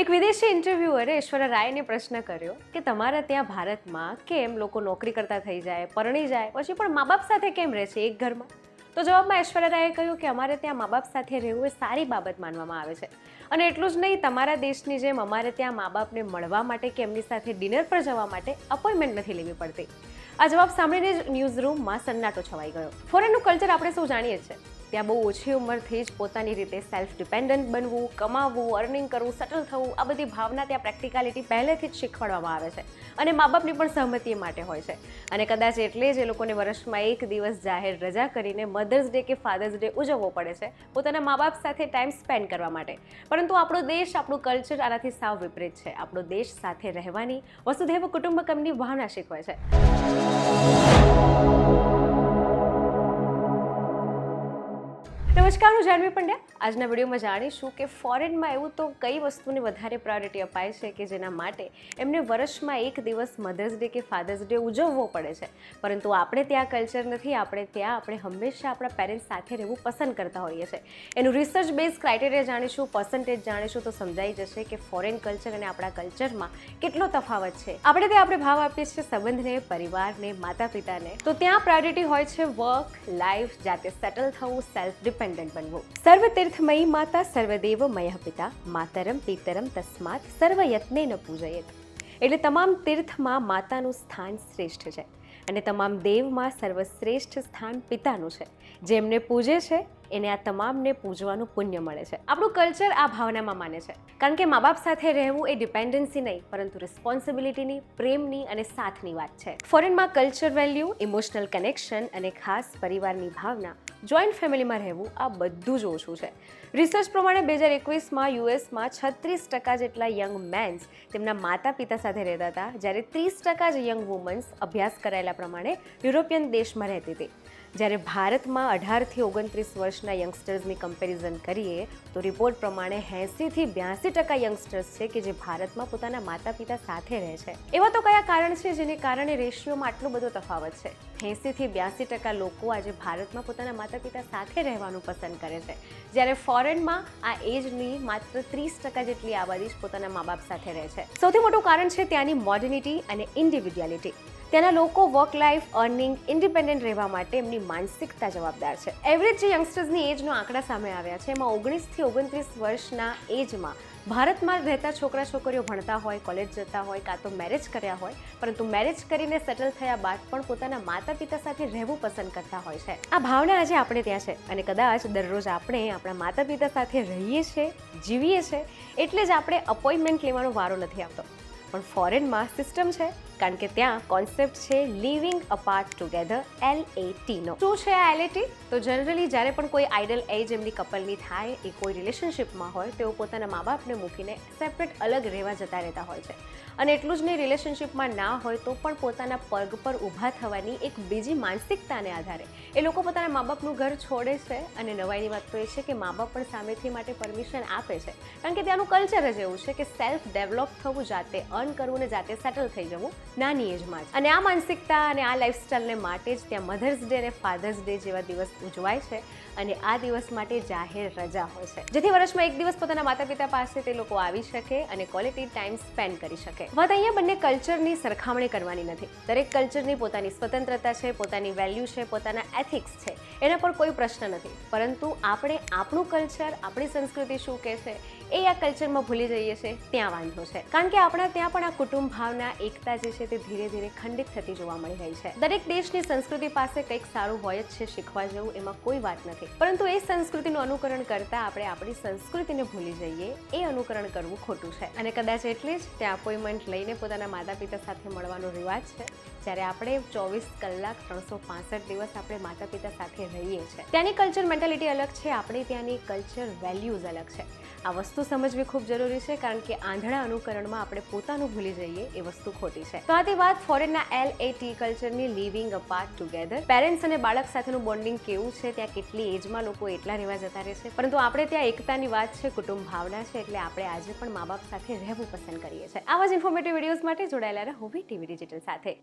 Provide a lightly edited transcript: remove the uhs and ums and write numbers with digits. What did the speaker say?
એક વિદેશી ઇન્ટરવ્યુઅરે ઐશ્વર્યા રાયને પ્રશ્ન કર્યો કે તમારા ત્યાં ભારતમાં કેમ લોકો નોકરી કરતા થઈ જાય, પરણી જાય, પછી પણ મા બાપ સાથે કેમ રહે છે એક ઘરમાં? તો જવાબમાં ઐશ્વર્યા રાયે કહ્યું કે અમારે ત્યાં મા બાપ સાથે રહેવું એ સારી બાબત માનવામાં આવે છે. અને એટલું જ નહીં, તમારા દેશની જેમ અમારે ત્યાં મા બાપને મળવા માટે કે એમની સાથે ડિનર પર જવા માટે અપોઇન્ટમેન્ટ નથી લેવી પડતી. આ જવાબ સાંભળીને જ ન્યૂઝરૂમમાં સન્નાટો છવાઈ ગયો. ફોરેનનું કલ્ચર આપણે સૌ જાણીએ છીએ. ત્યાં બહુ ઓછી ઉંમરથી જ પોતાની રીતે સેલ્ફ ડિપેન્ડન્ટ બનવું, કમાવવું, અર્નિંગ કરવું, સેટલ થવું, આ બધી ભાવના ત્યાં પ્રેક્ટિકાલિટી પહેલેથી જ શીખવાડવામાં આવે છે. અને મા બાપની પણ સહમતિ માટે હોય છે. અને કદાચ એટલે જ એ લોકોને વર્ષમાં એક દિવસ જાહેર રજા કરીને મધર્સ ડે કે ફાધર્સ ડે ઉજવવો પડે છે પોતાના મા બાપ સાથે ટાઈમ સ્પેન્ડ કરવા માટે. પરંતુ આપણો દેશ, આપણું કલ્ચર આનાથી સાવ વિપરીત છે. આપણો દેશ સાથે રહેવાની, વસુધૈવ કુટુંબકમની ભાવના શીખવે છે. નમસ્કાર, હું જાનવી પંડ્યા. આજના વિડીયોમાં જાણીશું કે ફોરેનમાં એવું તો કઈ વસ્તુને વધારે પ્રાયોરિટી અપાય છે કે જેના માટે એમને વર્ષમાં એક દિવસ મધર્સ ડે કે ફાધર્સ ડે ઉજવવો પડે છે. પરંતુ આપણે ત્યાં કલ્ચર નથી. આપણે હંમેશા આપણા પેરેન્ટ્સ સાથે રહેવું પસંદ કરતા હોઈએ છીએ. એનું રિસર્ચ બેઝ ક્રાઇટેરિયા જાણીશું, પર્સન્ટેજ જાણીશું તો સમજાઈ જશે કે ફોરેન કલ્ચર અને આપણા કલ્ચરમાં કેટલો તફાવત છે. આપણે ભાવ આપીએ છીએ સંબંધને, પરિવારને, માતા પિતાને. તો ત્યાં પ્રાયોરિટી હોય છે વર્ક, લાઈફ, જાતે સેટલ થવું, સેલ્ફ ડિપેન્ડન્ટ બનવું. સર્વતીર્થમયી માતા સર્વદેવમય પિતા માતરમ પિતરમ તસ્માત સર્વયત્નેન પૂજયેત. એટલે તમામ તીર્થમાં માતાનું સ્થાન શ્રેષ્ઠ છે અને તમામ દેવમાં સર્વશ્રેષ્ઠ સ્થાન પિતાનું છે. જે એમને પૂજે છે એને આ તમામને પૂજવાનું પુણ્ય મળે છે. આપણું કલ્ચર આ ભાવનામાં માને છે. કારણ કે મા બાપ સાથે રહેવું એ ડિપેન્ડન્સી નહીં, પરંતુ રિસ્પોન્સિબિલિટીની, પ્રેમની અને સાથની વાત છે. ફોરેનમાં કલ્ચર વેલ્યુ, ઇમોશનલ કનેક્શન અને ખાસ પરિવારની ભાવના, જોઈન્ટ ફેમિલીમાં રહેવું, આ બધું જ ઓછું છે. રિસર્ચ પ્રમાણે 2021માં યુએસમાં 36% જેટલા યંગ મેન્સ તેમના માતા પિતા સાથે રહેતા હતા, જ્યારે 30% જ યંગ વુમન્સ અભ્યાસ કરાયેલા પ્રમાણે યુરોપિયન દેશમાં રહેતી હતી. જ્યારે ભારતમાં 18થી 29 વર્ષના યંગસ્ટર્સની કમ્પેરિઝન કરીએ તો રિપોર્ટ પ્રમાણે 80થી 82% યંગસ્ટર્સ છે કે જે ભારતમાં પોતાના માતા પિતા સાથે રહે છે. એવા તો કયા કારણ છે જેને કારણે રેશિયોમાં આટલો બધો તફાવત છે? 80થી 82% લોકો આજે ભારતમાં પોતાના માતા પિતા સાથે રહેવાનું પસંદ કરે છે, જ્યારે ફોરેનમાં આ એજની માત્ર 30% જેટલી આબાદી જ પોતાના મા બાપ સાથે રહે છે. સૌથી મોટું કારણ છે ત્યાંની મોડર્નિટી અને ઇન્ડિવિડ્યુઆલિટી. ત્યાંના લોકો વર્ક લાઈફ, અર્નિંગ, ઇન્ડિપેન્ડન્ટ રહેવા માટે એમની માનસિકતા જવાબદાર છે. એવરેજ જે યંગસ્ટર્સની એજનો આંકડા સામે આવ્યા છે એમાં 19થી 29 વર્ષના એજમાં ભારતમાં રહેતા છોકરા છોકરીઓ ભણતા હોય, કોલેજ જતા હોય, કાં તો મેરેજ કર્યા હોય, પરંતુ મેરેજ કરીને સેટલ થયા બાદ પણ પોતાના માતા પિતા સાથે રહેવું પસંદ કરતા હોય છે. આ ભાવના આજે આપણે ત્યાં છે અને કદાચ દરરોજ આપણે આપણા માતા પિતા સાથે રહીએ છીએ, જીવીએ છીએ, એટલે જ આપણે અપોઇન્ટમેન્ટ લેવાનો વારો નથી આવતો. પણ ફોરેનમાં સિસ્ટમ છે, કારણ કે ત્યાં કોન્સેપ્ટ છે લિવિંગ અપાર્ટ ટુગેધર, LAT નો. શું છે આ LAT? તો જનરલી જ્યારે પણ કોઈ આઇડલ એજ એમની કપલની થાય, એ કોઈ રિલેશનશિપમાં હોય, તેઓ પોતાના મા બાપને મૂકીને સેપરેટ અલગ રહેવા જતા રહેતા હોય છે. અને એટલું જ નહીં, રિલેશનશિપમાં ના હોય તો પણ પોતાના પગ પર ઊભા થવાની એક બીજી માનસિકતાને આધારે એ લોકો પોતાના મા બાપનું ઘર છોડે છે. અને નવાઈની વાત તો એ છે કે મા બાપ પણ સામેથી માટે પરમિશન આપે છે, કારણ કે ત્યાંનું કલ્ચર જ એવું છે કે સેલ્ફ ડેવલપ થવું, જાતે અર્ન કરવું ને જાતે સેટલ થઈ જવું નાની એજમાં જ. અને આ માનસિકતા અને આ લાઈફસ્ટાઈલને માટે જ ત્યાં મધર્સ ડે અને ફાધર્સ ડે જેવા દિવસ ઉજવાય છે. અને આ દિવસ માટે જાહેર રજા હોય છે, જેથી વર્ષમાં એક દિવસ પોતાના માતા પિતા પાસે તે લોકો આવી શકે અને ક્વોલિટી ટાઈમ સ્પેન્ડ કરી શકે. વાત અહીંયા બંને કલ્ચરની સરખામણી કરવાની નથી. દરેક કલ્ચરની પોતાની સ્વતંત્રતા છે, પોતાની વેલ્યુ છે, પોતાના એથિક્સ છે, એના પર કોઈ પ્રશ્ન નથી. પરંતુ આપણે આપણું કલ્ચર, આપણી સંસ્કૃતિ શું કહે છે એ આ કલ્ચરમાં ભૂલી જઈએ છીએ, ત્યાં વાંધો છે. કારણ કે આપણા ત્યાં પણ આ કુટુંબ ભાવના, એકતા જે છે તે ધીરે ધીરે ખંડિત થતી જોવા મળી રહી છે. દરેક દેશની સંસ્કૃતિ પાસે કંઈક સારું હોય જ છે શીખવા જેવું, એમાં કોઈ વાત નથી. પરંતુ એ સંસ્કૃતિનું અનુકરણ કરતા આપણે આપણી સંસ્કૃતિને ભૂલી જઈએ, એ અનુકરણ કરવું ખોટું છે. અને કદાચ એટલે જ ત્યાં અપોઇન્ટમેન્ટ લઈને પોતાના માતા પિતા સાથે મળવાનો રિવાજ છે, જ્યારે આપણે 24 કલાક 365 દિવસ આપણે માતા પિતા સાથે રહીએ છીએ. ત્યાંની કલ્ચર મેન્ટાલિટી અલગ છે, આપણે ત્યાંની કલ્ચર વેલ્યુઝ અલગ છે. આ વસ્તુ સમજવી ખૂબ જરૂરી છે, કારણ કે આંધળા અનુકરણમાં આપણે પોતાનું ભૂલી જઈએ એ વસ્તુ ખોટી છે. તો આથી વાત ફોરેનના LAT કલ્ચરની, લિવિંગ અપાર્ટ ટુગેધર. પેરેન્ટ્સ અને બાળક સાથેનું બોન્ડિંગ કેવું છે, ત્યાં કેટલી એજમાં લોકો એટલા રહેવા જતા રહે છે. પરંતુ આપણે ત્યાં એકતાની વાત છે, કુટુંબ ભાવના છે, એટલે આપણે આજે પણ મા બાપ સાથે રહેવું પસંદ કરીએ છીએ. આવા જ ઇન્ફોર્મેટિવ વિડીયોઝ માટે જોડાયેલા રહો વીટીવી ડિજિટલ સાથે.